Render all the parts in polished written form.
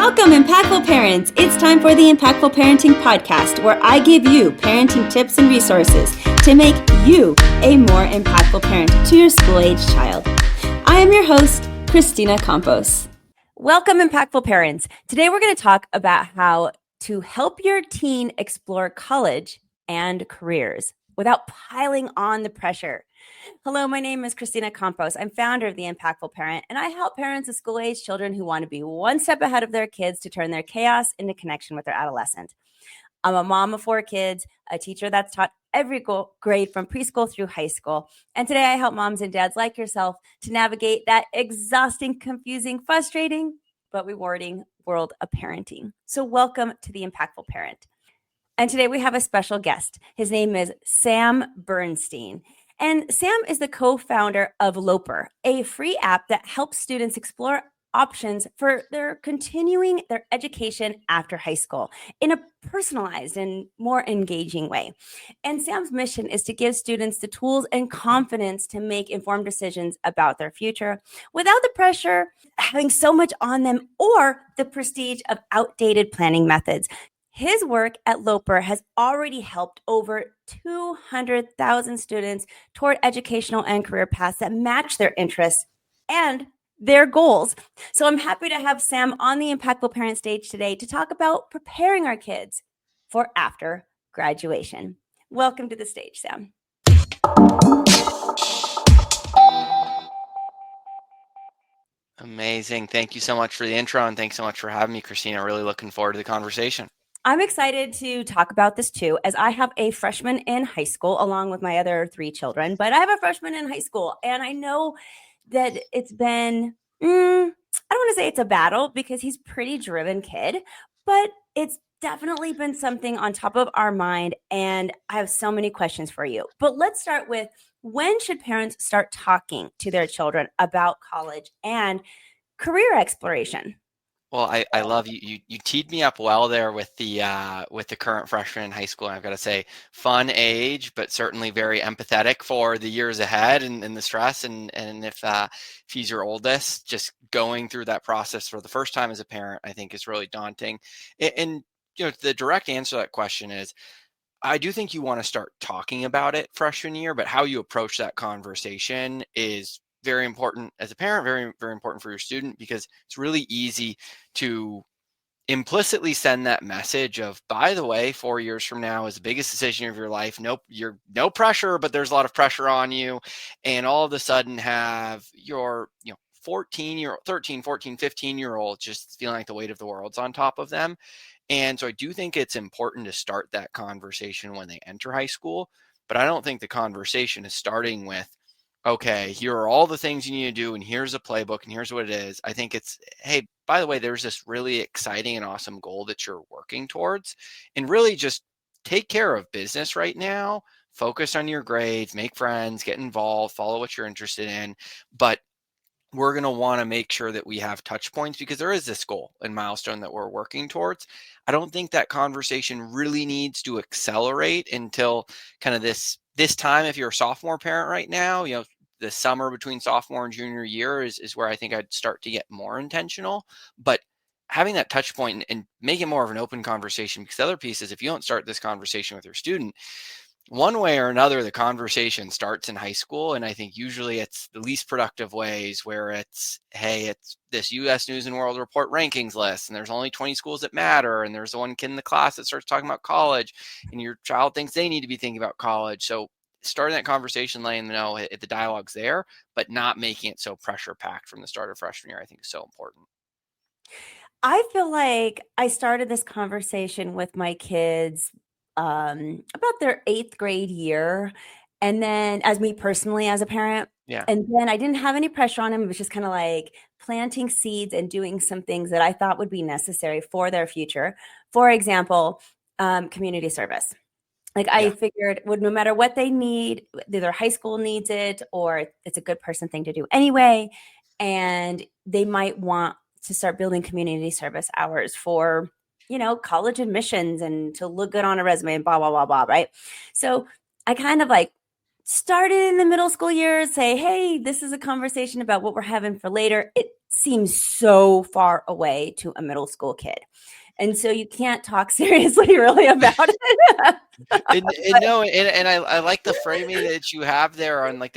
Welcome, Impactful Parents. It's time for the Impactful Parenting Podcast, where I give you parenting tips and resources to make you a more impactful parent to your school-age child. I am your host, Christina Campos. Welcome, Impactful Parents. Today we're going to talk about how to help your teen explore college and careers without piling on the pressure. Hello, my name is Christina Campos. I'm founder of The Impactful Parent, and I help parents of school-age children who want to be one step ahead of their kids to turn their chaos into connection with their adolescent. I'm a mom of 4 kids, a teacher that's taught every grade from preschool through high school. And today I help moms and dads like yourself to navigate that exhausting, confusing, frustrating, but rewarding world of parenting. So welcome to The Impactful Parent. And today we have a special guest. His name is Sam Bernstein. And Sam is the co-founder of Loper, a free app that helps students explore options for continuing their education after high school in a personalized and more engaging way. And Sam's mission is to give students the tools and confidence to make informed decisions about their future without the pressure having so much on them or the prestige of outdated planning methods. His work at Loper has already helped over 200,000 students toward educational and career paths that match their interests and their goals. So I'm happy to have Sam on the Impactful Parent stage today to talk about preparing our kids for after graduation. Welcome to the stage, Sam. Amazing. Thank you so much for the intro, and thanks so much for having me, Christina. Really looking forward to the conversation. I'm excited to talk about this too, as I have a freshman in high school along with my other 3 children, but I have a freshman in high school, and I know that it's been, I don't want to say it's a battle because he's a pretty driven kid, but it's definitely been something on top of our mind, and I have so many questions for you. But let's start with, when should parents start talking to their children about college and career exploration? Well, I love you. You teed me up well there with the current freshman in high school. And I've got to say, fun age, but certainly very empathetic for the years ahead and the stress. And if he's your oldest, just going through that process for the first time as a parent, I think is really daunting. And the direct answer to that question is, I do think you want to start talking about it freshman year, but how you approach that conversation is very important as a parent, very, very important for your student, because it's really easy to implicitly send that message of, by the way, 4 years from now is the biggest decision of your life. Nope, you're no pressure, but there's a lot of pressure on you. And all of a sudden have your, 13, 14, 15-year-old just feeling like the weight of the world's on top of them. And so I do think it's important to start that conversation when they enter high school, but I don't think the conversation is starting with, okay, here are all the things you need to do, and here's a playbook, and here's what it is. I think it's, hey, by the way, there's this really exciting and awesome goal that you're working towards, and really just take care of business right now. Focus on your grades, make friends, get involved, follow what you're interested in. But we're going to want to make sure that we have touch points because there is this goal and milestone that we're working towards. I don't think that conversation really needs to accelerate until kind of this time. If you're a sophomore parent right now, the summer between sophomore and junior year is where I think I'd start to get more intentional. But having that touch point and make it more of an open conversation, because the other piece is, if you don't start this conversation with your student, one way or another, the conversation starts in high school. And I think usually it's the least productive ways, where it's, hey, it's this US News and World Report rankings list, and there's only 20 schools that matter. And there's the one kid in the class that starts talking about college, and your child thinks they need to be thinking about college. So starting that conversation, letting them know the dialogue's there, but not making it so pressure packed from the start of freshman year, I think is so important. I feel like I started this conversation with my kids about their 8th grade year. And then as me personally, as a parent, and then I didn't have any pressure on them. It was just kind of like planting seeds and doing some things that I thought would be necessary for their future. For example, community service. I figured, no matter what they need, either high school needs it or it's a good person thing to do anyway. And they might want to start building community service hours for, college admissions and to look good on a resume and blah, blah, blah, blah, right? So I kind of start it in the middle school years, say, hey, this is a conversation about what we're having for later. It seems so far away to a middle school kid. And so you can't talk seriously really about it. And no, and I like the framing that you have there on like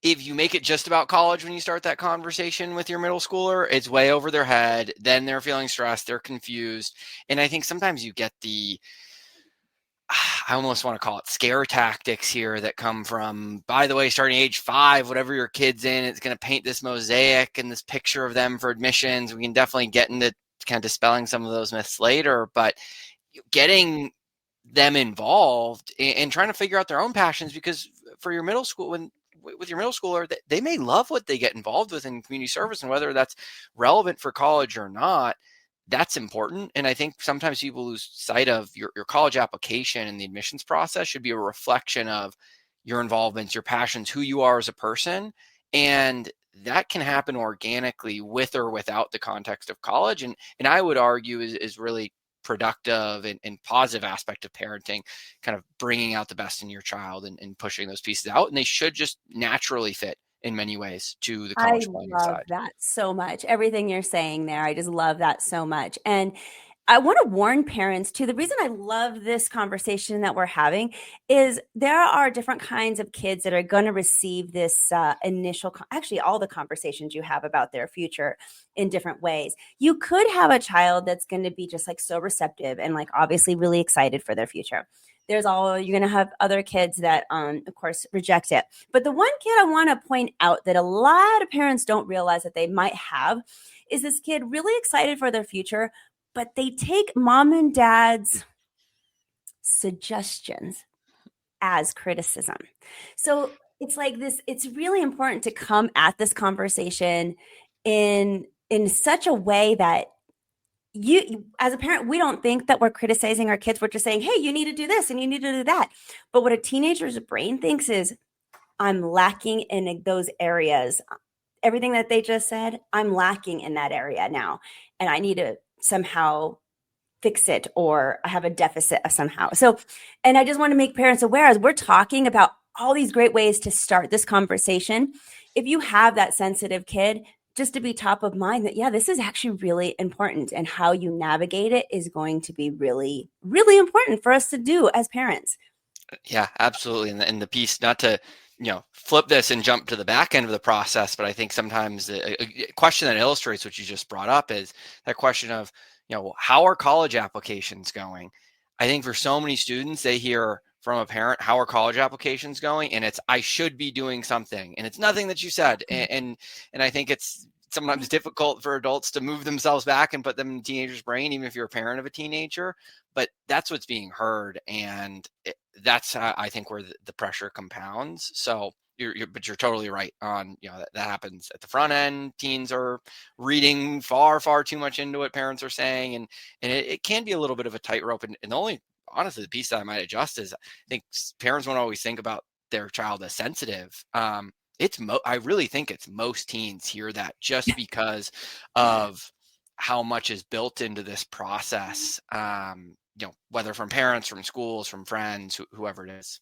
if you make it just about college when you start that conversation with your middle schooler, it's way over their head. Then they're feeling stressed, they're confused. And I think sometimes you get I almost want to call it scare tactics here that come from, by the way, starting age 5, whatever your kid's in, it's going to paint this mosaic and this picture of them for admissions. We can definitely get into kind of dispelling some of those myths later, but getting them involved and trying to figure out their own passions, because for your middle school, with your middle schooler, they may love what they get involved with in community service, and whether that's relevant for college or not, that's important. And I think sometimes people lose sight of your college application, and the admissions process should be a reflection of your involvements, your passions, who you are as a person. And that can happen organically with or without the context of college. And I would argue is really productive and positive aspect of parenting, kind of bringing out the best in your child and pushing those pieces out. And they should just naturally fit in many ways to the I college planning love side. that so much. Everything you're saying there, I just love that so much. And I want to warn parents too. The reason I love this conversation that we're having is there are different kinds of kids that are going to receive this actually, all the conversations you have about their future in different ways. You could have a child that's going to be just like so receptive and like obviously really excited for their future. You're going to have other kids that, of course, reject it. But the one kid I want to point out that a lot of parents don't realize that they might have is this kid really excited for their future, but they take mom and dad's suggestions as criticism. So it's like this, it's really important to come at this conversation in such a way that you as a parent, we don't think that we're criticizing our kids. We're just saying, hey, you need to do this and you need to do that. But what a teenager's brain thinks is, I'm lacking in those areas. Everything that they just said, I'm lacking in that area now. And I need to somehow fix it, or I have a deficit of somehow. So, and I just want to make parents aware as we're talking about all these great ways to start this conversation. If you have that sensitive kid, just to be top of mind that, yeah, this is actually really important, and how you navigate it is going to be really, really important for us to do as parents. Yeah, absolutely. And the piece, not to, flip this and jump to the back end of the process, but I think sometimes a question that illustrates what you just brought up is that question of, how are college applications going? I think for so many students, they hear from a parent, how are college applications going? And it's, I should be doing something. And it's nothing that you said. And I think it's sometimes difficult for adults to move themselves back and put them in a teenager's brain, even if you're a parent of a teenager. But that's what's being heard. And that's, I think, where the pressure compounds. So but you're totally right on, that happens at the front end. Teens are reading far, far too much into what parents are saying. And it can be a little bit of a tightrope. And the only, honestly, the piece that I might adjust is I think parents won't always think about their child as sensitive. I really think it's most teens hear that just because of how much is built into this process, whether from parents, from schools, from friends, whoever it is.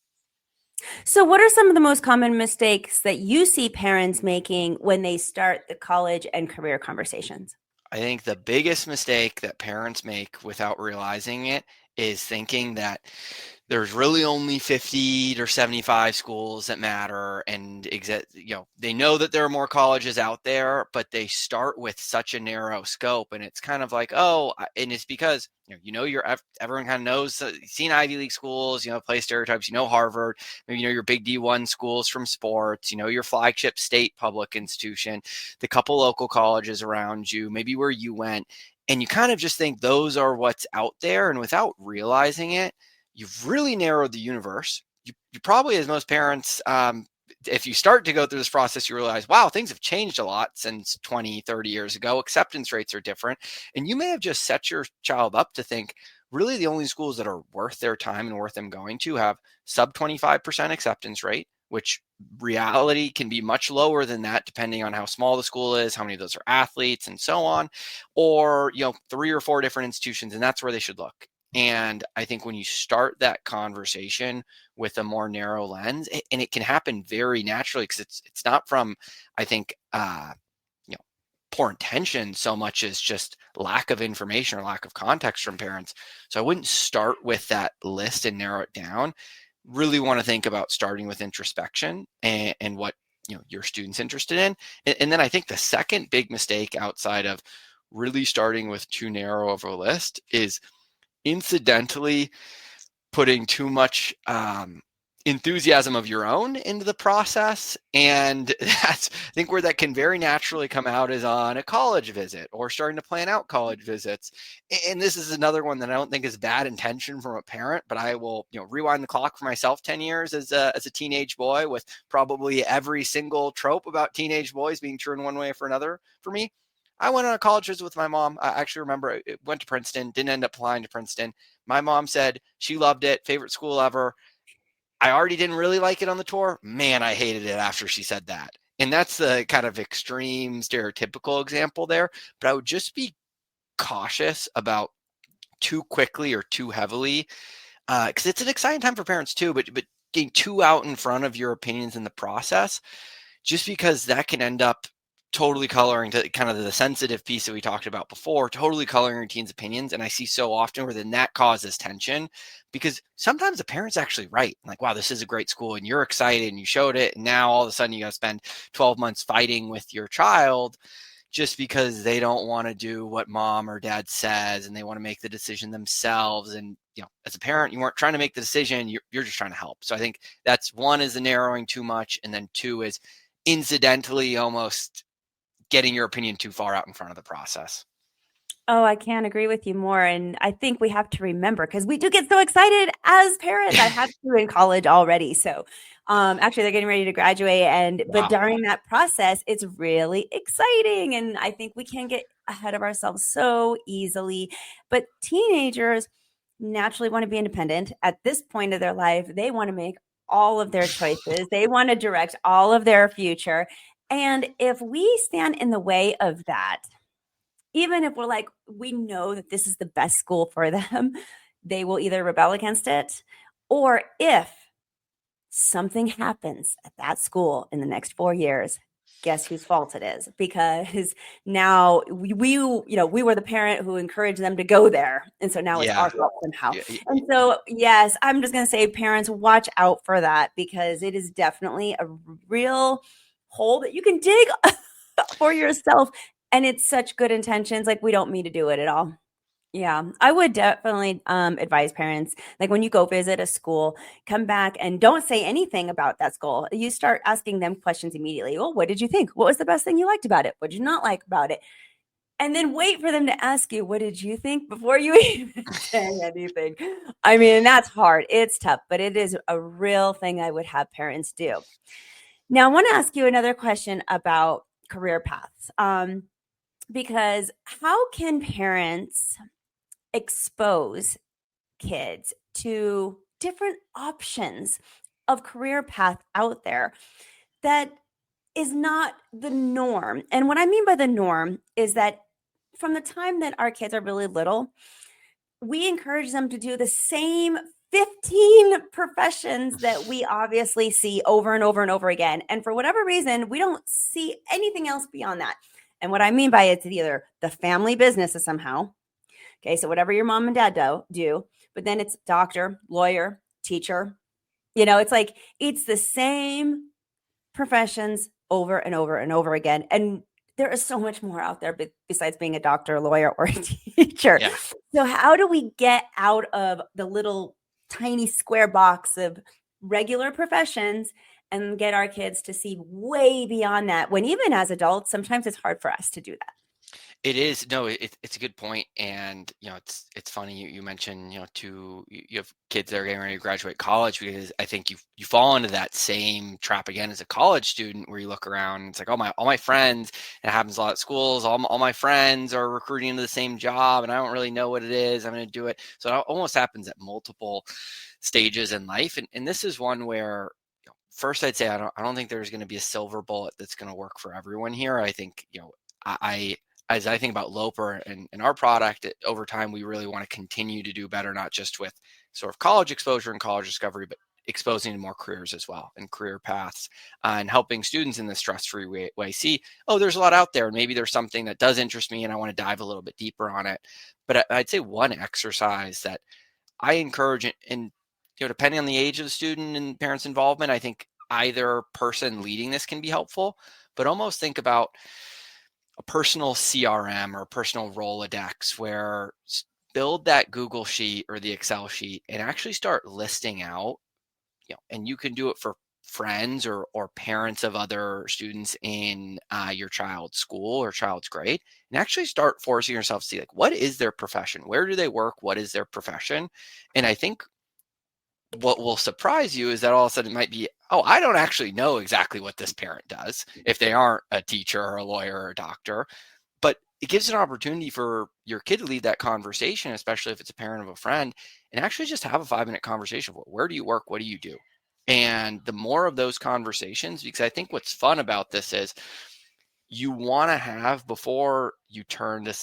So what are some of the most common mistakes that you see parents making when they start the college and career conversations? I think the biggest mistake that parents make without realizing it is thinking that there's really only 50 or 75 schools that matter. And they know that there are more colleges out there, but they start with such a narrow scope. And it's kind of like, and it's because, everyone kind of knows, you've seen Ivy League schools, play stereotypes, Harvard, maybe, your big D1 schools from sports, your flagship state public institution, the couple local colleges around you, maybe where you went. And you kind of just think those are what's out there. And without realizing it, you've really narrowed the universe. You probably, as most parents, if you start to go through this process, you realize, wow, things have changed a lot since 20, 30 years ago. Acceptance rates are different. And you may have just set your child up to think, really the only schools that are worth their time and worth them going to have sub 25% acceptance rate, which reality can be much lower than that, depending on how small the school is, how many of those are athletes, and so on, or 3 or 4 different institutions, and that's where they should look. And I think when you start that conversation with a more narrow lens, and it can happen very naturally because it's not from, I think, poor intention so much as just lack of information or lack of context from parents. So I wouldn't start with that list and narrow it down. Really want to think about starting with introspection and what your student's interested in. And then I think the second big mistake outside of really starting with too narrow of a list is incidentally putting too much enthusiasm of your own into the process. And that's, I think, where that can very naturally come out is on a college visit or starting to plan out college visits. And this is another one that I don't think is bad intention from a parent, but I will, rewind the clock for myself 10 years as a teenage boy, with probably every single trope about teenage boys being true in one way or another for me. I went on a college visit with my mom. I actually remember it went to Princeton, didn't end up applying to Princeton. My mom said she loved it, favorite school ever. I already didn't really like it on the tour. Man, I hated it after she said that. And that's the kind of extreme stereotypical example there. But I would just be cautious about too quickly or too heavily, because it's an exciting time for parents too, but getting too out in front of your opinions in the process, just because that can end up totally coloring to kind of the sensitive piece that we talked about before, totally coloring your teen's opinions. And I see so often where then that causes tension, because sometimes the parent's actually right. Like, wow, this is a great school and you're excited and you showed it. And now all of a sudden you got to spend 12 months fighting with your child just because they don't want to do what mom or dad says and they want to make the decision themselves. And, as a parent, you weren't trying to make the decision. You're just trying to help. So I think that's one, is the narrowing too much. And then two is incidentally almost getting your opinion too far out in front of the process. Oh, I can't agree with you more. And I think we have to remember, because we do get so excited as parents. I had two in college already. So actually they're getting ready to graduate. But during that process, it's really exciting. And I think we can get ahead of ourselves so easily. But teenagers naturally want to be independent. At this point of their life, they want to make all of their choices. They want to direct all of their future. And if we stand in the way of that, even if we're like, we know that this is the best school for them, they will either rebel against it, or if something happens at that school in the next 4 years, guess whose fault it is? Because now we were the parent who encouraged them to go there. And so now it's our fault somehow. And so, yes, I'm just going to say, parents, watch out for that, because it is definitely a real hole that you can dig for yourself. And it's such good intentions. Like, we don't mean to do it at all. Yeah, I would definitely advise parents, like, when you go visit a school, come back and don't say anything about that school. You start asking them questions immediately. Well, what did you think? What was the best thing you liked about it? What did you not like about it? And then wait for them to ask you, what did you think, before you even say anything. I mean, that's hard. It's tough, but it is a real thing I would have parents do. Now, I want to ask you another question about career paths. Because how can parents expose kids to different options of career path out there that is not the norm? And what I mean by the norm is that from the time that our kids are really little, we encourage them to do the same 15 professions that we obviously see over and over and over again. And for whatever reason, we don't see anything else beyond that. And what I mean by it's either the family business is somehow, okay, so whatever your mom and dad do, but then it's doctor, lawyer, teacher. It's like, it's the same professions over and over and over again. And there is so much more out there besides being a doctor, lawyer, or a teacher. Yeah. So how do we get out of the little tiny square box of regular professions and get our kids to see way beyond that, when even as adults, sometimes it's hard for us to do that? It is. No, it's a good point. And, it's funny you mentioned, you have kids that are getting ready to graduate college, because I think you fall into that same trap again as a college student, where you look around and it's like, all my friends, and it happens a lot at schools, all my friends are recruiting into the same job and I don't really know what it is. I'm going to do it. So it almost happens at multiple stages in life. And this is one where, first I'd say, I don't think there's going to be a silver bullet that's going to work for everyone here. I think, as I think about Loper and our product, over time, we really want to continue to do better, not just with sort of college exposure and college discovery, but exposing to more careers as well and career paths, and helping students in the stress-free way see, oh, there's a lot out there. And maybe there's something that does interest me and I want to dive a little bit deeper on it. But I'd say one exercise that I encourage, and depending on the age of the student and parents' involvement, I think either person leading this can be helpful, but almost think about a personal CRM or a personal Rolodex where build that Google sheet or the Excel sheet and actually start listing out, and you can do it for friends or parents of other students in your child's school or child's grade, and actually start forcing yourself to see, like, what is their profession? Where do they work? What is their profession? And I think what will surprise you is that all of a sudden it might be, oh, I don't actually know exactly what this parent does if they aren't a teacher or a lawyer or a doctor. But it gives an opportunity for your kid to lead that conversation, especially if it's a parent of a friend, and actually just have a 5-minute conversation. Where do you work? What do you do? And the more of those conversations, because I think what's fun about this is you want to have, before you turn to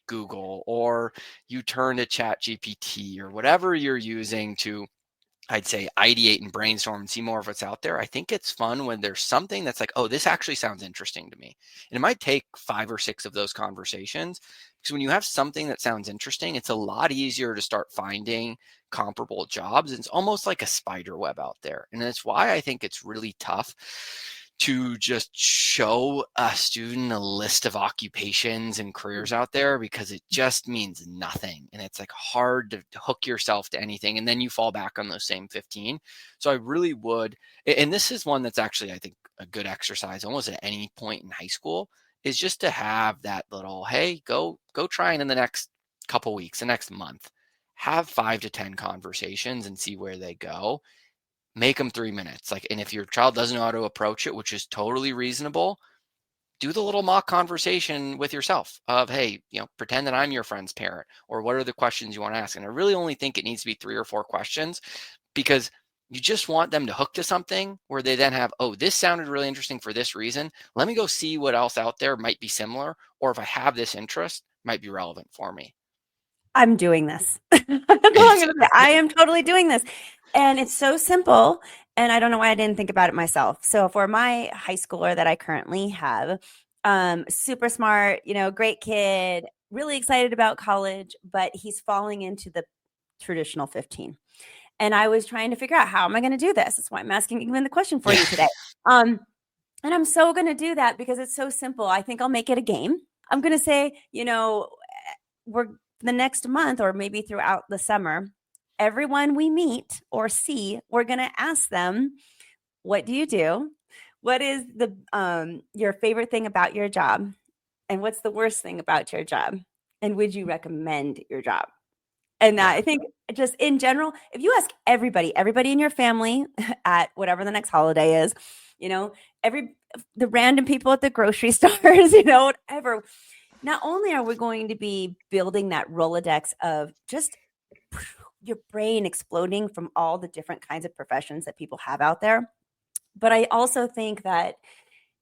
Google or you turn to ChatGPT or whatever you're using to, I'd say, ideate and brainstorm and see more of what's out there. I think it's fun when there's something that's like, oh, this actually sounds interesting to me. And it might take 5 or 6 of those conversations, because when you have something that sounds interesting, it's a lot easier to start finding comparable jobs. It's almost like a spider web out there. And that's why I think it's really tough to just show a student a list of occupations and careers out there, because it just means nothing. And it's like hard to hook yourself to anything. And then you fall back on those same 15. So I really would, and this is one that's actually, I think, a good exercise almost at any point in high school, is just to have that little, hey, go try it in the next couple weeks, the next month, have 5 to 10 conversations and see where they go. Make them 3 minutes. And if your child doesn't know how to approach it, which is totally reasonable, do the little mock conversation with yourself of, hey, pretend that I'm your friend's parent, or what are the questions you want to ask? And I really only think it needs to be 3 or 4 questions, because you just want them to hook to something where they then have, oh, this sounded really interesting for this reason. Let me go see what else out there might be similar, or if I have this interest, might be relevant for me. I'm doing this. I am totally doing this. And it's so simple. And I don't know why I didn't think about it myself. So for my high schooler that I currently have, super smart, great kid, really excited about college, but he's falling into the traditional 15. And I was trying to figure out, how am I going to do this? That's why I'm asking even the question for you today. And I'm so going to do that because it's so simple. I think I'll make it a game. I'm going to say, we're the next month, or maybe throughout the summer, everyone we meet or see, we're going to ask them, what do you do? What is your favorite thing about your job? And what's the worst thing about your job? And would you recommend your job? And I think just in general, if you ask everybody in your family at whatever the next holiday is, the random people at the grocery stores, whatever, not only are we going to be building that Rolodex of just your brain exploding from all the different kinds of professions that people have out there, but I also think that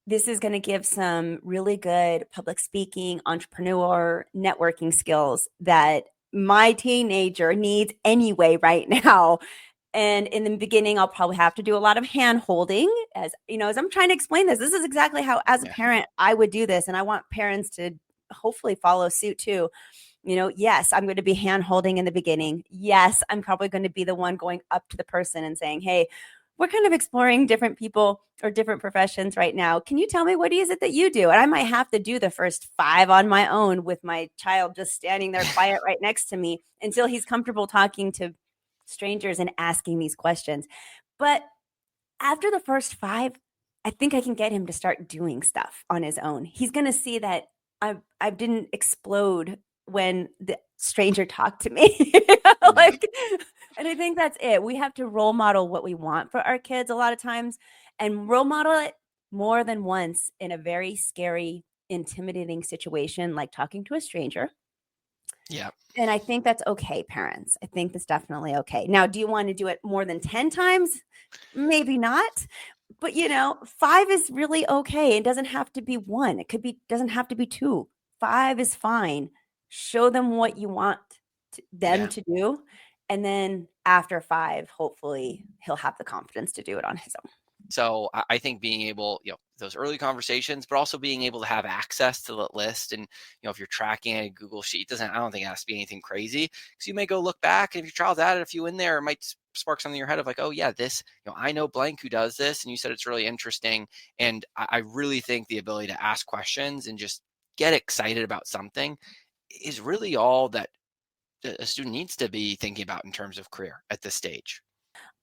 this is going to give some really good public speaking, entrepreneur, networking skills that my teenager needs anyway right now. And in the beginning, I'll probably have to do a lot of hand holding as I'm trying to explain this. This is exactly how, as a parent, I would do this. And I want parents to hopefully follow suit too. Yes, I'm going to be hand holding in the beginning. Yes, I'm probably going to be the one going up to the person and saying, hey, we're kind of exploring different people or different professions right now. Can you tell me, what is it that you do? And I might have to do the first 5 on my own with my child just standing there quiet right next to me until he's comfortable talking to strangers and asking these questions. But after the first 5, I think I can get him to start doing stuff on his own. He's going to see that I didn't explode when the stranger talked to me. And I think that's it. We have to role model what we want for our kids a lot of times, and role model it more than once in a very scary, intimidating situation, like talking to a stranger. Yeah. And I think that's okay, parents. I think that's definitely okay. Now, do you want to do it more than 10 times? Maybe not. But 5 is really okay. It doesn't have to be 1. Doesn't have to be 2. 5 is fine. Show them what you want them Yeah. to do. And then after 5, hopefully he'll have the confidence to do it on his own. So I think being able, those early conversations, but also being able to have access to the list. And, if you're tracking a Google Sheet, I don't think it has to be anything crazy, because you may go look back, and if your child's added a few in there, it might spark something in your head of like, oh yeah, this, I know blank who does this. And you said it's really interesting. And I really think the ability to ask questions and just get excited about something is really all that a student needs to be thinking about in terms of career at this stage.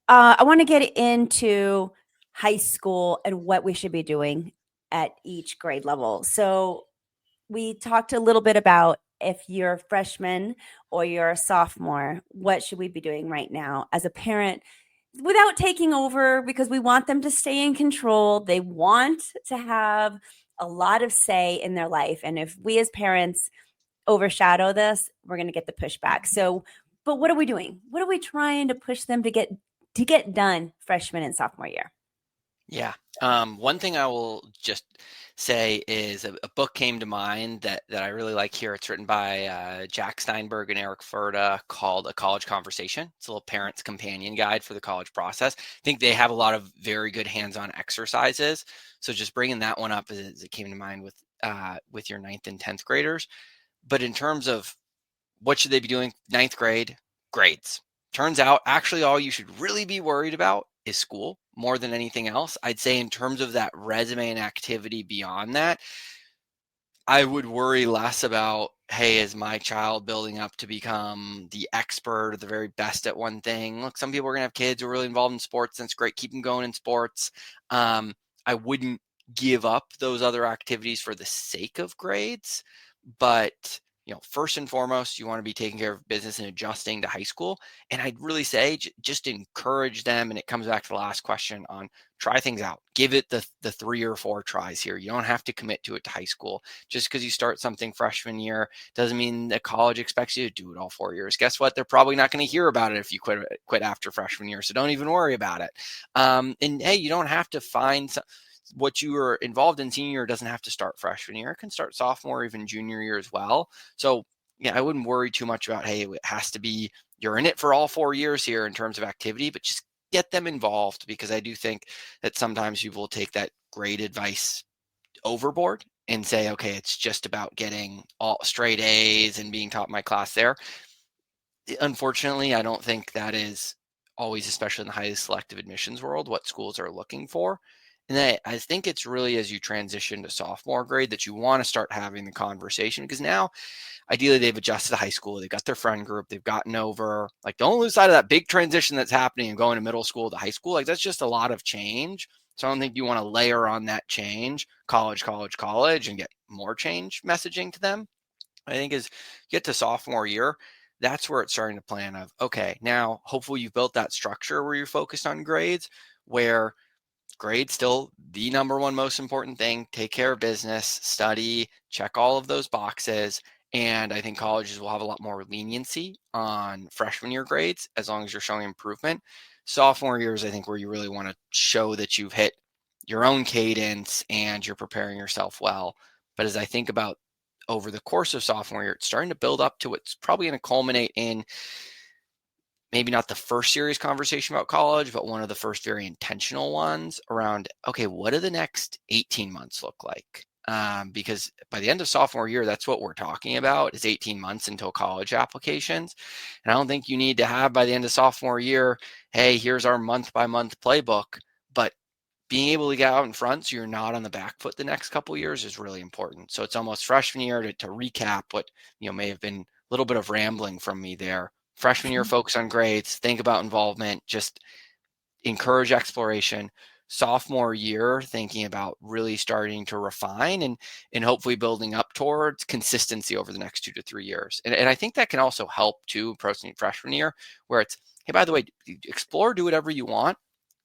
I want to get into high school and what we should be doing at each grade level. So we talked a little bit about if you're a freshman or you're a sophomore, what should we be doing right now as a parent without taking over, because we want them to stay in control. They want to have a lot of say in their life. And if we as parents overshadow this, we're going to get the pushback. So, but what are we doing? What are we trying to push them to get done freshman and sophomore year? Yeah. One thing I will just say is a book came to mind that I really like here. It's written by Jack Steinberg and Eric Furta, called A College Conversation. It's a little parent's companion guide for the college process. I think they have a lot of very good hands-on exercises. So just bringing that one up as it came to mind with your 9th and 10th graders. But in terms of what should they be doing? 9th grade, grades. Turns out actually all you should really be worried about is school more than anything else. I'd say in terms of that resume and activity beyond that, I would worry less about, hey, is my child building up to become the expert or the very best at one thing? Look, some people are going to have kids who are really involved in sports, and it's great. Keep them going in sports. I wouldn't give up those other activities for the sake of grades, but first and foremost, you want to be taking care of business and adjusting to high school. And I'd really say just encourage them. And it comes back to the last question on try things out. Give it the 3 or 4 tries here. You don't have to commit to it to high school. Just because you start something freshman year doesn't mean that college expects you to do it all 4 years. Guess what? They're probably not going to hear about it if you quit after freshman year. So don't even worry about it. And hey, you don't have to find what you were involved in senior year doesn't have to start freshman year. It can start sophomore, even junior year as well. So yeah, I wouldn't worry too much about, hey, it has to be, you're in it for all 4 years here in terms of activity, but just get them involved, because I do think that sometimes people will take that grade advice overboard and say, okay, it's just about getting all straight A's and being top of my class there. Unfortunately, I don't think that is always, especially in the highly selective admissions world, what schools are looking for. And I think it's really as you transition to sophomore grade that you want to start having the conversation, because now ideally they've adjusted to high school. They've got their friend group. They've gotten over, like, don't lose sight of that big transition that's happening and going to middle school to high school. Like, that's just a lot of change. So I don't think you want to layer on that change, college, and get more change messaging to them. I think as you get to sophomore year, that's where it's starting to plan of, okay, now hopefully you've built that structure where you're focused on grades, where grades still the number one most important thing. Take care of business, study, check all of those boxes. And I think colleges will have a lot more leniency on freshman year grades as long as you're showing improvement. Sophomore year is, I think, where you really want to show that you've hit your own cadence and you're preparing yourself well. But as I think about over the course of sophomore year, it's starting to build up to what's probably going to culminate in maybe not the first serious conversation about college, but one of the first very intentional ones around, okay, what do the next 18 months look like? Because by the end of sophomore year, that's what we're talking about, is 18 months until college applications. And I don't think you need to have by the end of sophomore year, hey, here's our month by month playbook. But being able to get out in front so you're not on the back foot the next couple of years is really important. So it's almost freshman year to recap what may have been a little bit of rambling from me there. Freshman year, focus on grades, think about involvement, just encourage exploration. Sophomore year, thinking about really starting to refine and hopefully building up towards consistency over the next 2 to 3 years. And I think that can also help too approaching freshman year, where it's, hey, by the way, explore, do whatever you want.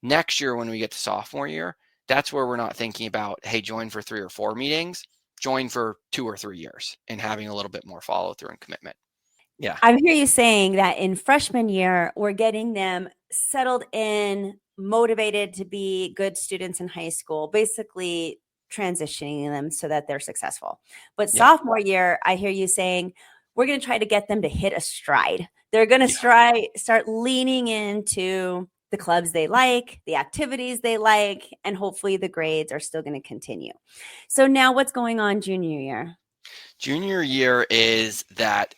Next year, when we get to sophomore year, that's where we're not thinking about, hey, join for 3 or 4 meetings, join for 2 or 3 years and having a little bit more follow through and commitment. Yeah. I hear you saying that in freshman year, we're getting them settled in, motivated to be good students in high school. Basically, transitioning them so that they're successful. But Yeah. sophomore year, I hear you saying, we're going to try to get them to hit a stride. They're going to Yeah. start leaning into the clubs they like, the activities they like, and hopefully the grades are still going to continue. So now what's going on junior year? Junior year is that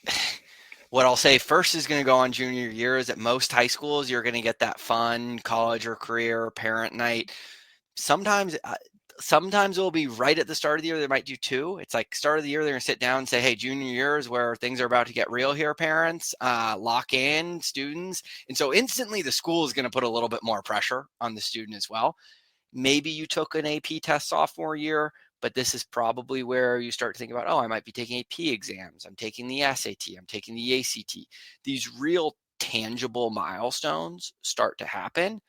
what I'll say first is going to go on junior year is at most high schools, you're going to get that fun college or career parent night. Sometimes sometimes it'll be right at the start of the year. They might do two. It's like start of the year, they're going to sit down and say, hey, junior year is where things are about to get real here, parents. Lock in students. And so instantly the school is going to put a little bit more pressure on the student as well. Maybe you took an AP test sophomore year, but this is probably where you start to think about, oh, I might be taking AP exams. I'm taking the SAT. I'm taking the ACT. These real tangible milestones start to happen.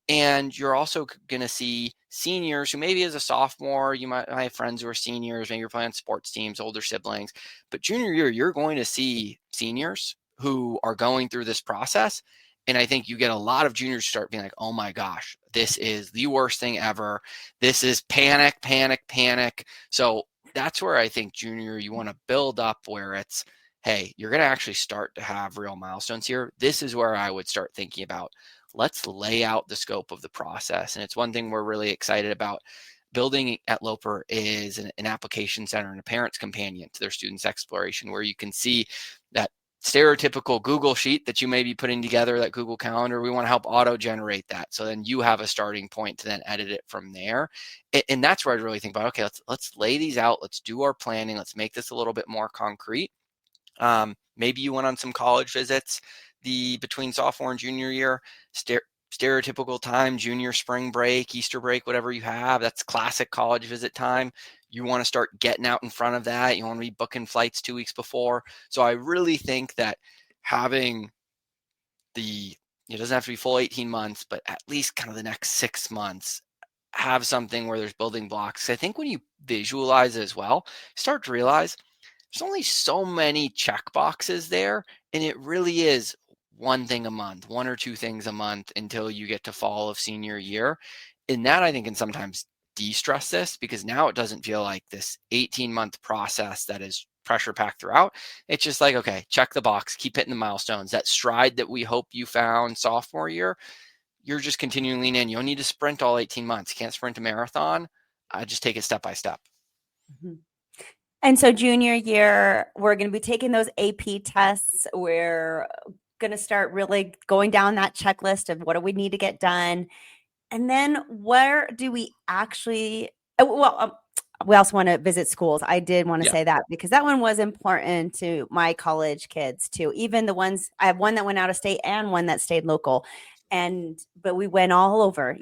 And you're also going to see seniors who maybe as a sophomore, you might have friends who are seniors, maybe you're playing sports teams, older siblings. But junior year, you're going to see seniors who are going through this process. And I think you get a lot of juniors start being like, oh my gosh, this is the worst thing ever. This is panic, panic, panic. So that's where I think junior, you want to build up where it's, hey, you're going to actually start to have real milestones here. This is where I would start thinking about, let's lay out the scope of the process. And it's one thing we're really excited about building at Loper is an application center and a parent's companion to their students' exploration, where you can see that stereotypical Google sheet that you may be putting together, that Google Calendar. We want to help auto generate that. So then you have a starting point to then edit it from there. And that's where I really think about, okay, let's lay these out. Let's do our planning. Let's make this a little bit more concrete. Maybe you went on some college visits between sophomore and junior year, stereotypical time, junior spring break, Easter break, whatever you have. That's classic college visit time. You want to start getting out in front of that. You want to be booking flights 2 weeks before. So I really think that having it doesn't have to be full 18 months, but at least kind of the next 6 months, have something where there's building blocks. I think when you visualize it as well, start to realize there's only so many check boxes there, and it really is one thing a month, 1 or 2 things a month until you get to fall of senior year. And that I think can sometimes de-stress this, because now it doesn't feel like this 18-month process that is pressure packed throughout. It's just like, okay, check the box, keep hitting the milestones. That stride that we hope you found sophomore year, you're just continuing to lean in. You don't need to sprint all 18 months. You can't sprint a marathon. Just take it step by step. Mm-hmm. And so junior year, we're going to be taking those AP tests. We're going to start really going down that checklist of what do we need to get done. And then where do we actually, we also want to visit schools. I did want to say that because that one was important to my college kids too. Even the ones, I have one that went out of state and one that stayed local. But we went all over,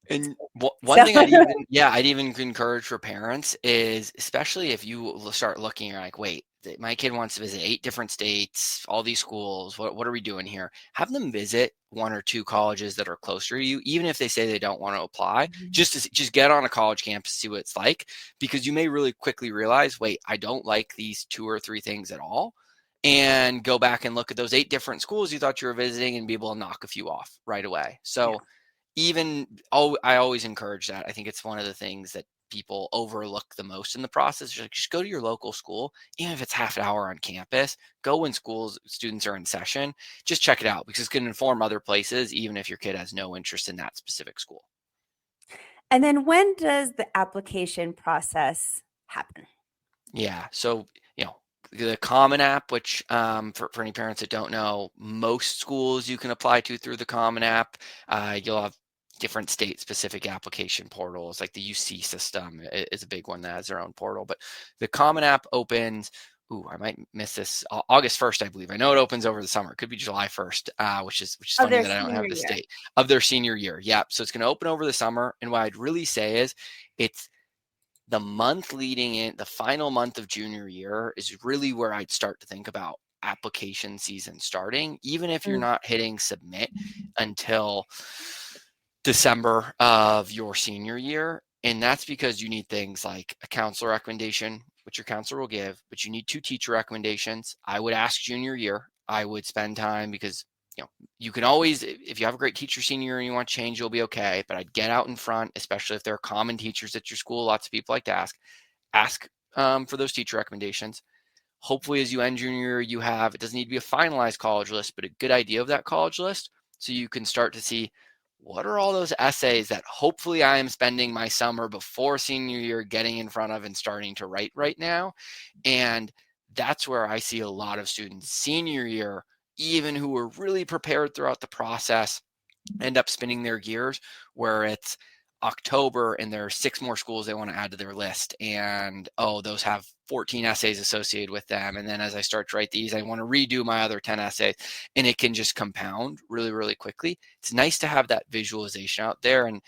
And one thing I'd even encourage for parents is, especially if you start looking, you're like, wait, my kid wants to visit 8 different states, all these schools. What are we doing here? Have them visit 1 or 2 colleges that are closer to you, even if they say they don't want to apply. Mm-hmm. Just get on a college campus, see what it's like, because you may really quickly realize, wait, I don't like these 2 or 3 things at all. And go back and look at those 8 different schools you thought you were visiting and be able to knock a few off right away. So I always encourage that. I think it's one of the things that people overlook the most in the process. Just go to your local school, even if it's half an hour on campus. Go when students are in session. Just check it out, because it's going to inform other places, even if your kid has no interest in that specific school. And then when does the application process happen? Yeah. So, the Common App, which for any parents that don't know, most schools you can apply to through the Common App. You'll have different state-specific application portals, like the UC system is a big one that has their own portal. But the Common App opens, I might miss this, August 1st, I believe. I know it opens over the summer. It could be July 1st, which is funny that I don't have the state of their senior year. Yeah, so it's going to open over the summer. And what I'd really say is it's the month leading in, the final month of junior year is really where I'd start to think about application season starting, even if you're not hitting submit until December of your senior year. And that's because you need things like a counselor recommendation, which your counselor will give, but you need 2 teacher recommendations. I would ask junior year. I would spend time, because you can always, if you have a great teacher senior year and you want to change, you'll be okay. But I'd get out in front, especially if there are common teachers at your school. Lots of people like to ask for those teacher recommendations. Hopefully, as you end junior year, you have, it doesn't need to be a finalized college list, but a good idea of that college list. So you can start to see, what are all those essays that hopefully I am spending my summer before senior year getting in front of and starting to write right now. And that's where I see a lot of students senior year, even who were really prepared throughout the process, end up spinning their gears, where it's October and there are 6 more schools they want to add to their list. And, those have 14 essays associated with them. And then as I start to write these, I want to redo my other 10 essays. And it can just compound really, really quickly. It's nice to have that visualization out there. And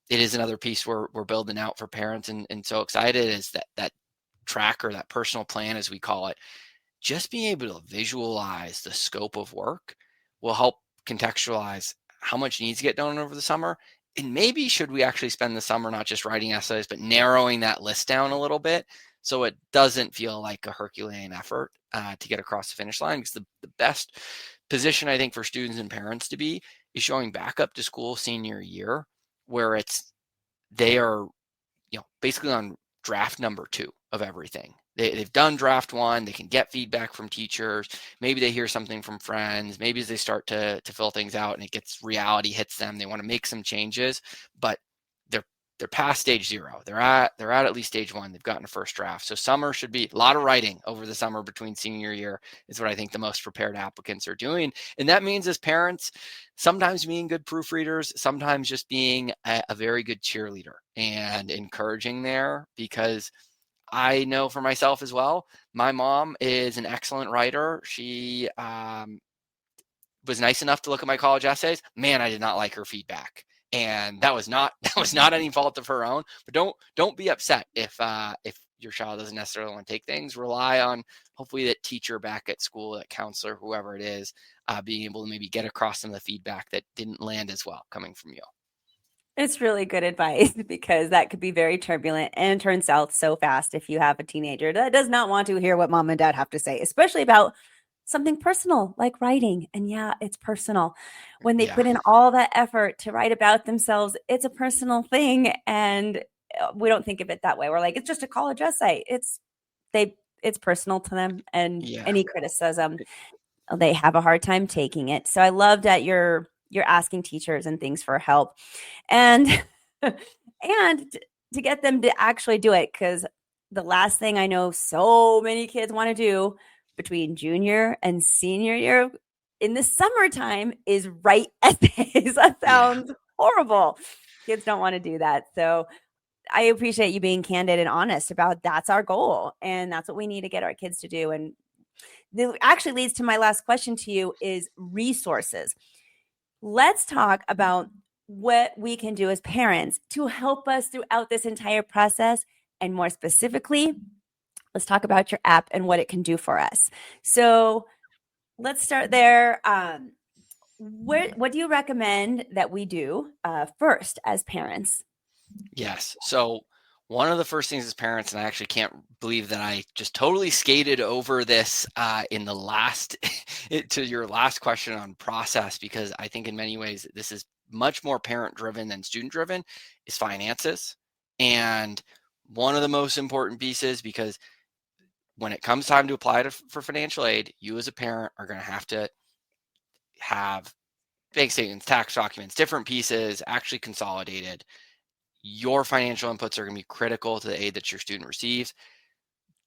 it is another piece we're building out for parents, and so excited is that tracker, that personal plan, as we call it. Just being able to visualize the scope of work will help contextualize how much needs to get done over the summer. And maybe should we actually spend the summer not just writing essays, but narrowing that list down a little bit so it doesn't feel like a Herculean effort to get across the finish line. Because the best position, I think, for students and parents to be is showing back up to school senior year, where they are basically on draft number 2 of everything. They've done draft 1. They can get feedback from teachers. Maybe they hear something from friends. Maybe as they start to fill things out and reality hits them, they want to make some changes, but they're past stage 0. They're at least stage 1. They've gotten a first draft. So summer should be a lot of writing over the summer between senior year is what I think the most prepared applicants are doing. And that means, as parents, sometimes being good proofreaders, sometimes just being a very good cheerleader and encouraging there, because I know for myself as well, my mom is an excellent writer. She was nice enough to look at my college essays. Man, I did not like her feedback. And that was not any fault of her own. But don't be upset if your child doesn't necessarily want to take things. Rely on, hopefully, that teacher back at school, that counselor, whoever it is, being able to maybe get across some of the feedback that didn't land as well coming from you. It's really good advice, because that could be very turbulent and turn south so fast if you have a teenager that does not want to hear what mom and dad have to say, especially about something personal like writing. And yeah, it's personal. When they put in all that effort to write about themselves, it's a personal thing. And we don't think of it that way. We're like, it's just a college essay. It's personal to them. And any criticism, they have a hard time taking it. So I love that you're asking teachers and things for help, and to get them to actually do it. Because the last thing I know so many kids want to do between junior and senior year in the summertime is write essays. That sounds horrible. Kids don't want to do that. So I appreciate you being candid and honest about that's our goal, and that's what we need to get our kids to do. And that actually leads to my last question to you is resources. Let's talk about what we can do as parents to help us throughout this entire process. And more specifically, let's talk about your app and what it can do for us. So let's start there. What do you recommend that we do first as parents? Yes. So one of the first things as parents, and I actually can't believe that I just totally skated over this in the last to your last question on process, because I think in many ways this is much more parent driven than student driven, is finances. And one of the most important pieces, because when it comes time to apply for financial aid, you as a parent are going to have bank statements, tax documents, different pieces actually consolidated. Your financial inputs are going to be critical to the aid that your student receives.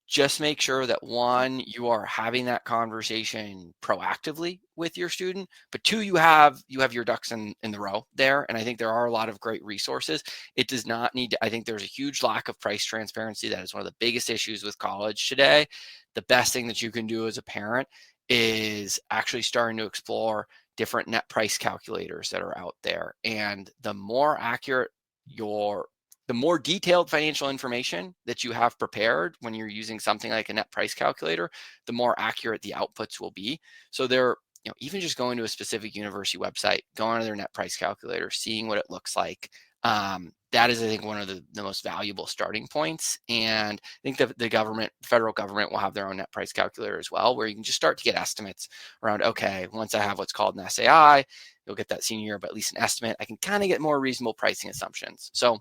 Just make sure that, 1, you are having that conversation proactively with your student, but 2, you have your ducks in the row there. And I think there are a lot of great resources. It does not need to, I think there's a huge lack of price transparency. That is one of the biggest issues with college today. The best thing that you can do as a parent is actually starting to explore different net price calculators that are out there. And the more accurate the more detailed financial information that you have prepared when you're using something like a net price calculator, the more accurate the outputs will be. So they're, even just going to a specific university website, going to their net price calculator, seeing what it looks like, that is, I think, one of the most valuable starting points. And I think the federal government will have their own net price calculator as well, where you can just start to get estimates around, okay, once I have what's called an SAI, you'll get that senior year, but at least an estimate, I can kind of get more reasonable pricing assumptions. So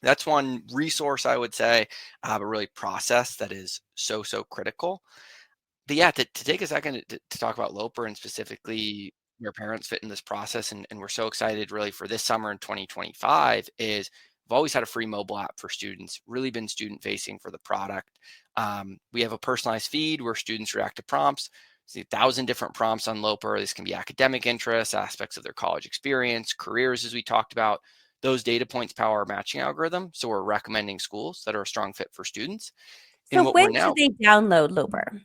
that's one resource I would say, but really process that is so critical. But yeah, to take a second to talk about Loper and specifically where parents fit in this process, and we're so excited really for this summer in 2025 is we've always had a free mobile app for students, really been student facing for the product. We have a personalized feed where students react to prompts. See 1,000 different prompts on Loper. This can be academic interests, aspects of their college experience, careers, as we talked about. Those data points power our matching algorithm. So we're recommending schools that are a strong fit for students. And So what we're when should now, they download Loper?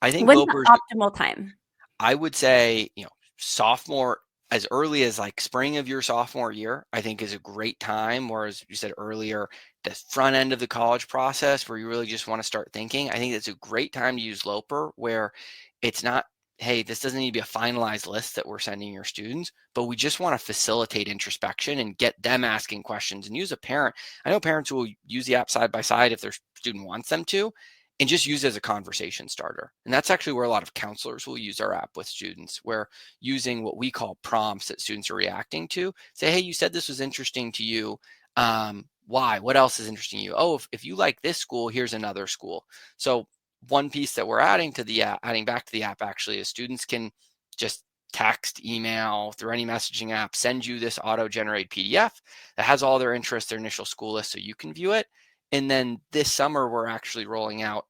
I think When's the Loper's, optimal time? I would say, sophomore, as early as like spring of your sophomore year, I think is a great time. Whereas you said earlier, the front end of the college process where you really just want to start thinking, I think it's a great time to use Loper where it's not, hey, this doesn't need to be a finalized list that we're sending your students, but we just want to facilitate introspection and get them asking questions and use a parent. I know parents will use the app side by side if their student wants them to, and just use it as a conversation starter. And that's actually where a lot of counselors will use our app with students, where using what we call prompts that students are reacting to, say, hey, you said this was interesting to you. Why? What else is interesting to you? Oh, if you like this school, here's another school. So one piece that we're adding to the app, adding back to the app actually, is students can just text, email, through any messaging app, send you this auto-generated PDF that has all their interests, their initial school list, so you can view it. And then this summer, we're actually rolling out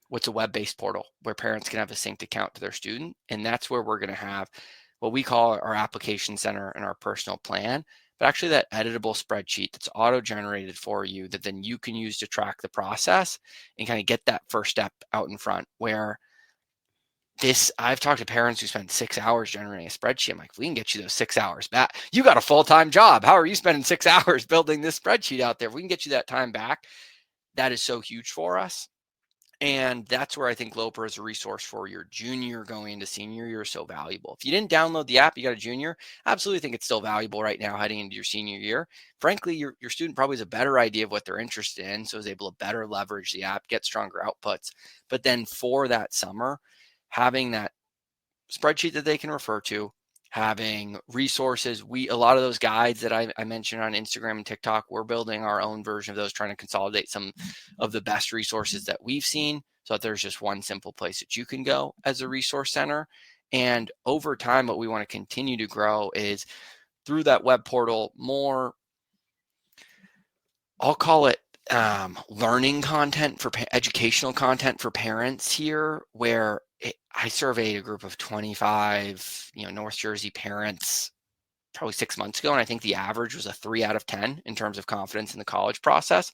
what's a web-based portal where parents can have a synced account to their student. And that's where we're going to have what we call our application center and our personal plan, but actually that editable spreadsheet that's auto-generated for you that then you can use to track the process and kind of get that first step out in front. Where I've talked to parents who spend 6 hours generating a spreadsheet. I'm like, we can get you those 6 hours back. You got a full-time job. How are you spending 6 hours building this spreadsheet out there? If we can get you that time back, that is so huge for us. And that's where I think Loper is a resource for your junior going into senior year is so valuable. If you didn't download the app, you got a junior, I absolutely think it's still valuable right now heading into your senior year. Frankly, your student probably has a better idea of what they're interested in, so is able to better leverage the app, get stronger outputs. But then for that summer, having that spreadsheet that they can refer to, having resources. A lot of those guides that I mentioned on Instagram and TikTok, we're building our own version of those, trying to consolidate some of the best resources that we've seen so that there's just one simple place that you can go as a resource center. And over time, what we want to continue to grow is through that web portal, more, I'll call it learning content for educational content for parents here, where I surveyed a group of 25, North Jersey parents probably 6 months ago, and I think the average was a 3 out of 10 in terms of confidence in the college process.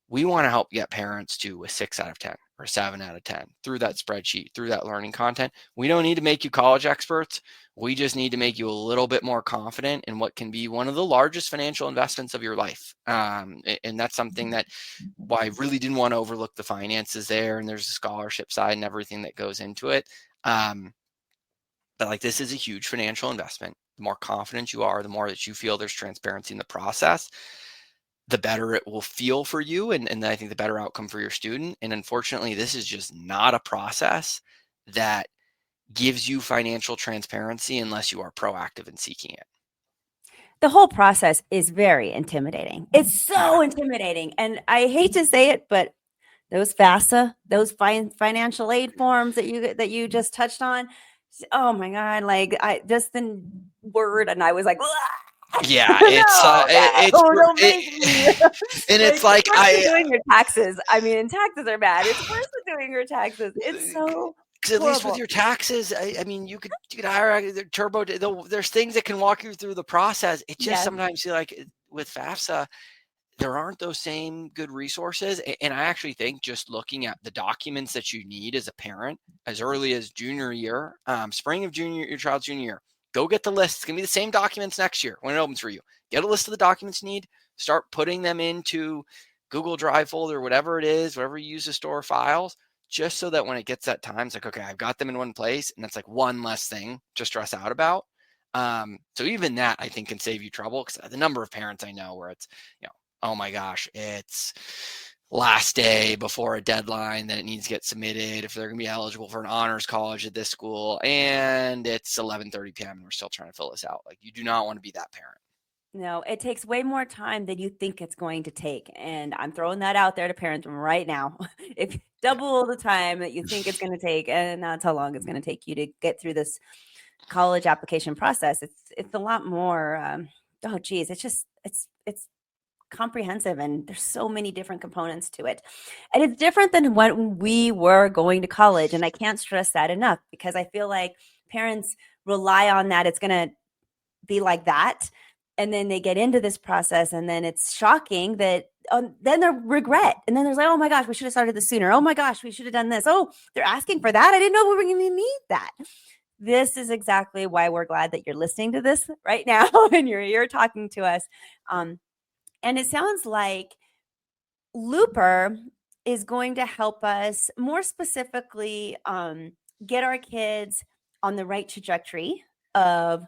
We want to help get parents to a 6 out of 10 or 7 out of 10 through that spreadsheet, through that learning content. We don't need to make you college experts. We just need to make you a little bit more confident in what can be one of the largest financial investments of your life. And that's something that why I really didn't want to overlook the finances there. And there's the scholarship side and everything that goes into it. But like, this is a huge financial investment. The more confident you are, the more that you feel there's transparency in the process, the better it will feel for you. And I think the better outcome for your student. And unfortunately, this is just not a process that gives you financial transparency unless you are proactive in seeking it. The whole process is very intimidating. It's so intimidating. And I hate to say it, but those FAFSA, those financial aid forms that you just touched on, oh my God, like I just the word, and I was like, yeah, and it's like doing your taxes. I mean, and taxes are bad. It's worse than doing your taxes. It's so. At least with your taxes, I mean, you could hire the turbo. There's things that can walk you through the process. It just sometimes feel like with FAFSA, there aren't those same good resources. And I actually think just looking at the documents that you need as a parent as early as junior year, spring of your child's junior year, go get the list. It's going to be the same documents next year when it opens for you. Get a list of the documents you need, start putting them into Google Drive folder, whatever it is, whatever you use to store files, just so that when it gets that time, it's like, okay, I've got them in one place, and that's like one less thing to stress out about. So even that I think can save you trouble, because the number of parents I know where it's, oh my gosh, it's last day before a deadline that it needs to get submitted if they're going to be eligible for an honors college at this school, and it's 11:30 p.m. and we're still trying to fill this out. Like, you do not want to be that parent. No, it takes way more time than you think it's going to take. And I'm throwing that out there to parents right now. If double the time that you think it's going to take, and that's how long it's going to take you to get through this college application process, it's a lot more. Oh, geez, it's comprehensive, and there's so many different components to it, and it's different than when we were going to college. And I can't stress that enough, because I feel like parents rely on that it's going to be like that. And then they get into this process, and then it's shocking that then they regret. And then there's like, oh my gosh, we should have started this sooner. Oh my gosh, we should have done this. Oh, they're asking for that. I didn't know we were going to need that. This is exactly why we're glad that you're listening to this right now and you're here talking to us. And it sounds like Loper is going to help us more specifically get our kids on the right trajectory of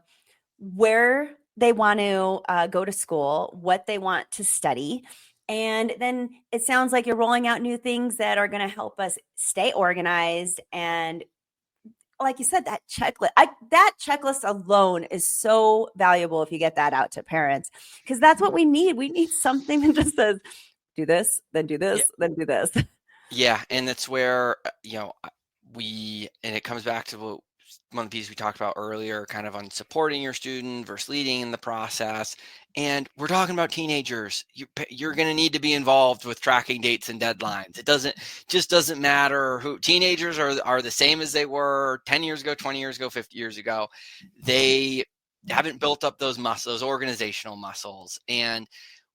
where they want to go to school, what they want to study. And then it sounds like you're rolling out new things that are going to help us stay organized. And like you said, that checklist alone is so valuable if you get that out to parents, because that's what we need. We need something that just says, do this, then do this, then do this. Yeah. And that's where, and it comes back to one of the pieces we talked about earlier, kind of on supporting your student versus leading in the process. And we're talking about teenagers. You're going to need to be involved with tracking dates and deadlines. It doesn't matter who. Teenagers are the same as they were 10 years ago, 20 years ago, 50 years ago. They haven't built up those muscles, those organizational muscles. And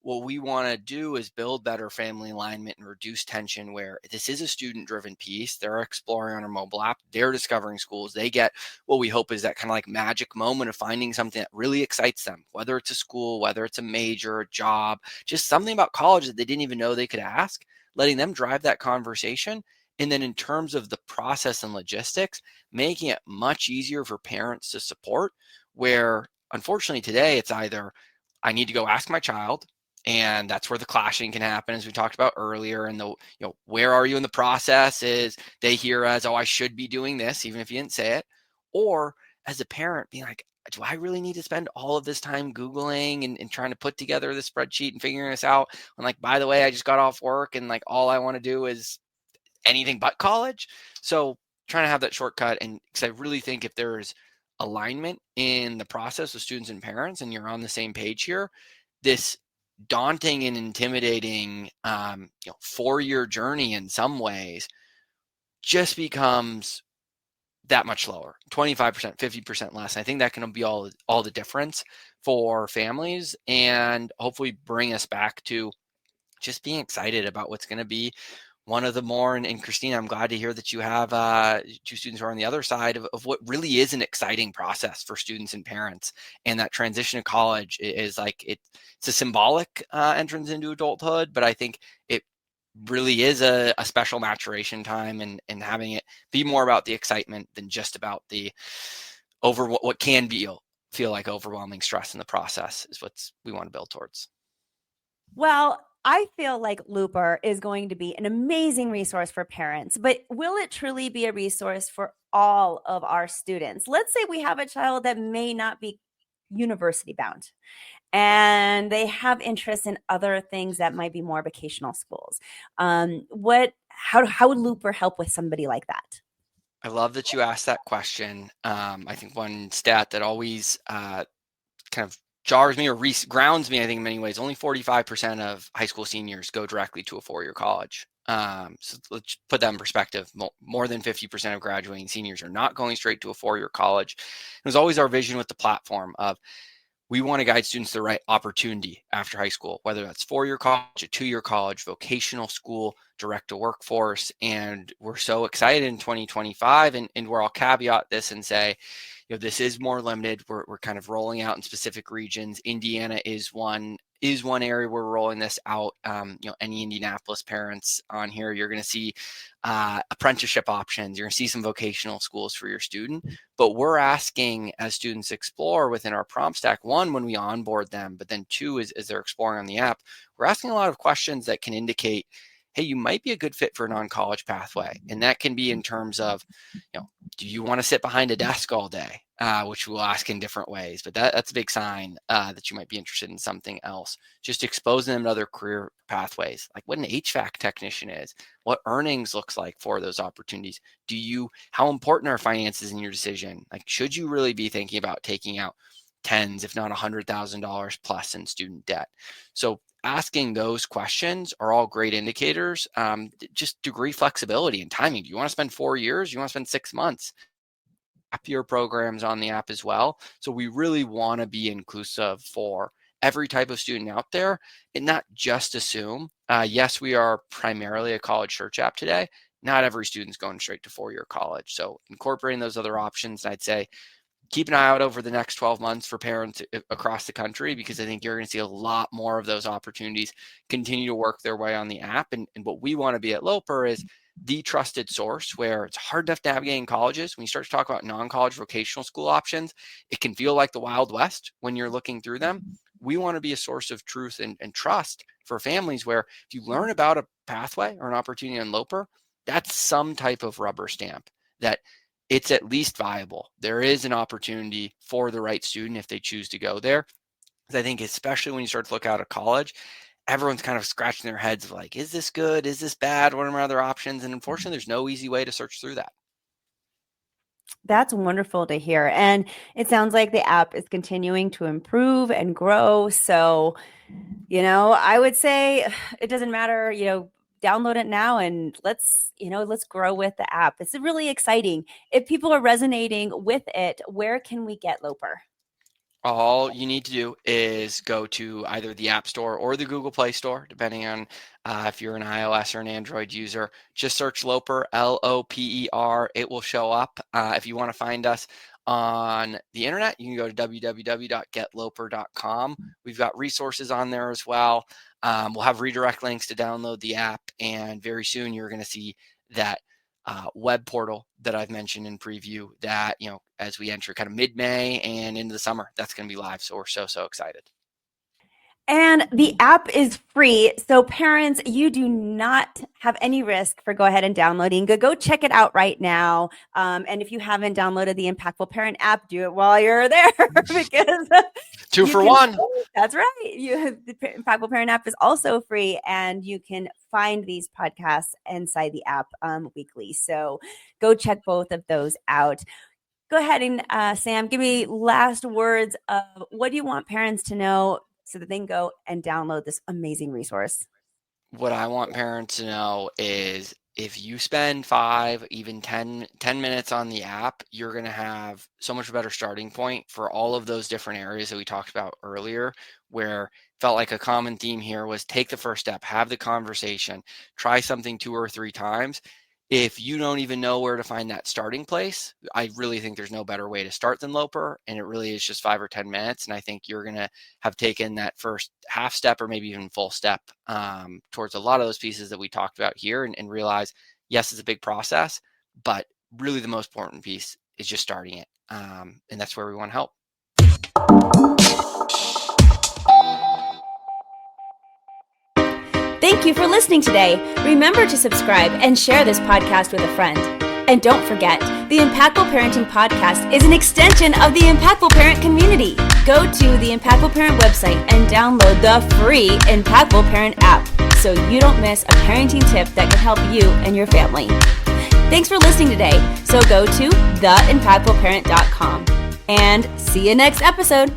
what we want to do is build better family alignment and reduce tension, where this is a student-driven piece. They're exploring on our mobile app. They're discovering schools. They get what we hope is that kind of like magic moment of finding something that really excites them, whether it's a school, whether it's a major, a job, just something about college that they didn't even know they could ask, letting them drive that conversation. And then in terms of the process and logistics, making it much easier for parents to support, where unfortunately today it's either I need to go ask my child, and that's where the clashing can happen, as we talked about earlier. And where are you in the process is they hear as, oh, I should be doing this, even if you didn't say it. Or as a parent being like, do I really need to spend all of this time Googling and trying to put together the spreadsheet and figuring this out? And like, by the way, I just got off work and like, all I want to do is anything but college. So trying to have that shortcut. And because I really think if there's alignment in the process with students and parents, and you're on the same page here, this daunting and intimidating 4-year journey in some ways just becomes that much slower, 25%, 50% less. I think that can be all the difference for families, and hopefully bring us back to just being excited about what's going to be one of the more, and Christina, I'm glad to hear that you have two students who are on the other side of what really is an exciting process for students and parents. And that transition to college is like, it's a symbolic entrance into adulthood, but I think it really is a special maturation time, and having it be more about the excitement than just about the what can be feel like overwhelming stress in the process is what we want to build towards. Well, I feel like Loper is going to be an amazing resource for parents, but will it truly be a resource for all of our students? Let's say we have a child that may not be university bound, and they have interests in other things that might be more vocational schools. How would Looper help with somebody like that? I love that you asked that question. I think one stat that always kind of jars me or grounds me, I think in many ways, only 45% of high school seniors go directly to a 4-year college. So let's put that in perspective. More than 50% of graduating seniors are not going straight to a 4-year college. It was always our vision with the platform of, we want to guide students to the right opportunity after high school, whether that's 4-year college, a 2-year college, vocational school, direct to workforce. And we're so excited in 2025, and where I'll caveat this and say, this is more limited. We're kind of rolling out in specific regions. Indiana is one. is one area where we're rolling this out. Any Indianapolis parents on here, you're going to see apprenticeship options. You're going to see some vocational schools for your student. But we're asking, as students explore within our prompt stack, one, when we onboard them, but then two, as they're exploring on the app, we're asking a lot of questions that can indicate, hey, you might be a good fit for a non-college pathway. And that can be in terms of, do you want to sit behind a desk all day? Which we'll ask in different ways, but that's a big sign that you might be interested in something else. Just exposing them to other career pathways, like what an HVAC technician is, what earnings looks like for those opportunities. How important are finances in your decision? Like, should you really be thinking about taking out tens, if not $100,000 plus in student debt? So asking those questions are all great indicators. Just degree flexibility and timing. Do you want to spend 4 years? Do you want to spend 6 months? Happier programs on the app as well. So we really want to be inclusive for every type of student out there and not just assume, yes, we are primarily a college search app today. Not every student's going straight to 4-year college. So incorporating those other options, I'd say keep an eye out over the next 12 months for parents across the country, because I think you're going to see a lot more of those opportunities continue to work their way on the app. And what we want to be at Loper is the trusted source where it's hard enough navigating colleges. When you start to talk about non-college vocational school options, it can feel like the Wild West when you're looking through them. We want to be a source of truth and trust for families where if you learn about a pathway or an opportunity on Loper, that's some type of rubber stamp that it's at least viable. There is an opportunity for the right student if they choose to go there. Because I think especially when you start to look out at college, everyone's kind of scratching their heads of like, is this good? Is this bad? What are my other options? And unfortunately, there's no easy way to search through that. That's wonderful to hear. And it sounds like the app is continuing to improve and grow. So, I would say it doesn't matter, download it now and let's grow with the app. It's really exciting. If people are resonating with it, where can we get Loper? All you need to do is go to either the App Store or the Google Play Store, depending on if you're an iOS or an Android user. Just search Loper, Loper. It will show up. If you want to find us on the internet, you can go to www.getloper.com. We've got resources on there as well. We'll have redirect links to download the app, and very soon you're going to see that web portal that I've mentioned in preview that, as we enter kind of mid-May and into the summer, that's going to be live. So we're so excited. And the app is free. So parents, you do not have any risk for go ahead and downloading. Go check it out right now. And if you haven't downloaded the Impactful Parent app, do it while you're there because 2 for 1. That's right. The Impactful Parent app is also free, and you can find these podcasts inside the app weekly. So go check both of those out. Go ahead and Sam, give me last words of what do you want parents to know so that they can go and download this amazing resource? What I want parents to know is if you spend 5, even 10 minutes on the app, you're going to have so much better starting point for all of those different areas that we talked about earlier, where felt like a common theme here was take the first step, have the conversation, try something 2 or 3 times. If you don't even know where to find that starting place, I really think there's no better way to start than Loper. And it really is just 5 or 10 minutes. And I think you're going to have taken that first half step or maybe even full step towards a lot of those pieces that we talked about here and realize, yes, it's a big process, but really the most important piece is just starting it. And that's where we want to help. Thank you for listening today. Remember to subscribe and share this podcast with a friend. And don't forget, the Impactful Parenting Podcast is an extension of the Impactful Parent community. Go to the Impactful Parent website and download the free Impactful Parent app so you don't miss a parenting tip that can help you and your family. Thanks for listening today. So go to theimpactfulparent.com and see you next episode.